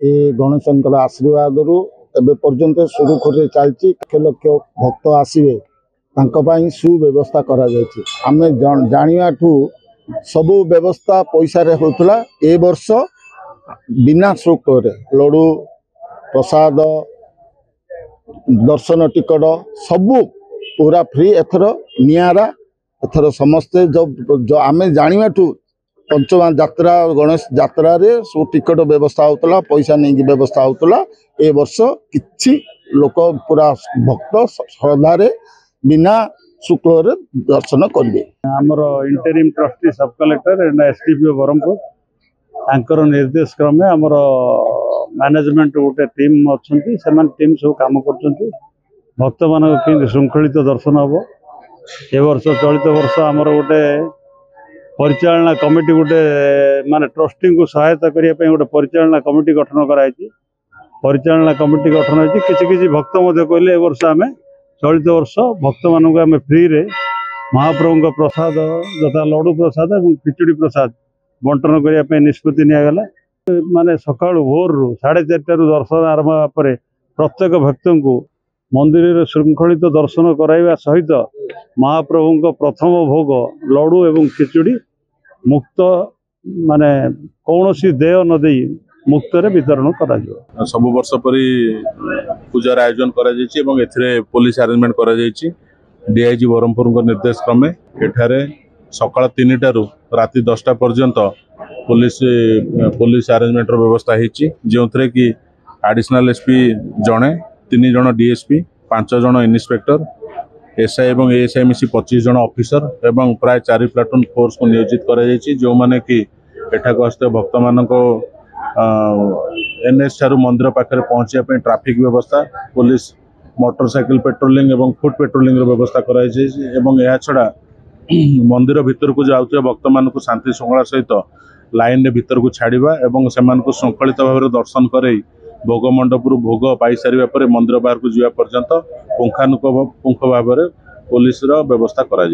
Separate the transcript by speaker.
Speaker 1: ए गणेशंकर आशीर्वाद रु एबे पर्यंत सुरुखुरी चलती लक्ष लक्ष भक्त आसवे सुव्यवस्था करा जायछि। आमे जानियाठू सबु व्यवस्था पैसा रे होतला। ए वर्ष बिना शुल्क रे लड्डू प्रसाद दर्शन टिकट सबु पूरा फ्री एथर नियारा। एथर समस्ते जो आमे जानियाठू पंचमा यात्रा गणेश यात्रा रे सो टिकट व्यवस्था होतला, पैसा नहीं की व्यवस्था होतला। ए वर्ष किछि लोक पूरा भक्त श्रद्धा रे बिना शुल्क रे दर्शन करिवे।
Speaker 2: हमर इंटरिम ट्रस्टी सब कलेक्टर एंड एसडीपीओ बरहमपुर तांकर निर्देश क्रमे हमर मैनेजमेंट गोटे टीम अच्छी से टीम सब काम करछंती। भक्त मान के श्रृंखलित दर्शन हम ए वर्ष चलित वर्ष हमर गोटे परिचालना कमिटी गोटे माने ट्रस्टी को सहायता करने गोटे परिचालना कमिटी गठन कराई। परिचालना कमिटी गठन होती किसी भक्त कहले वर्ष आम चलित वर्ष भक्त मानक आम फ्री रे महाप्रभु प्रसाद यथा लड्डू प्रसाद और खिचुड़ी प्रसाद बंटन करने निष्पत्ति निगला। माने सका भोर 4:30 दर्शन आरंभ पर प्रत्येक भक्त को मंदिर श्रृंखलित दर्शन कराइबा सहित महाप्रभु प्रथम भोग लड्डू एवं खिचुड़ी मुक्त माने कौन सी देय न दे मुक्त रे वितरण करा जो।
Speaker 3: सब वर्ष परी पूजार आयोजन करा जायछि एवं एथिरे पुलिस अरेंजमेंट करा जायछि। डीआईजी बरहमपुर निर्देश क्रमे एठारे सकाळ 3टा रु राति 10टा पर्यंत पुलिस अरेंजमेंट व्यवस्था होती जो कि एडिशनल एसपी जड़े 3 जन डीएसपी 5 जन इन्स्पेक्टर एसआई एवं एएसआई मिसी 25 जन ऑफिसर एवं प्राय 4 प्लाटून फोर्स को नियोजित करा जो माने कि एठाक आसते भक्त मान एनएच ठारू मंदिर पाखे पहुँचा ट्राफिक व्यवस्था पुलिस मोटरसाइकिल पेट्रोलिंग एवं फुट पेट्रोलिंग व्यवस्था करा छड़ा मंदिर भीतर को जाऊे भक्त मान शांति श्रृंखला सहित लाइन रे भीतर को छाड़ा एवं से श्रृंखलित भाव दर्शन कर भोग मंडप भोग पाई सारे पर मंदिर बाहर को जावा पर्यंत पुंखानुपुंख भाव पुलिस व्यवस्था करा।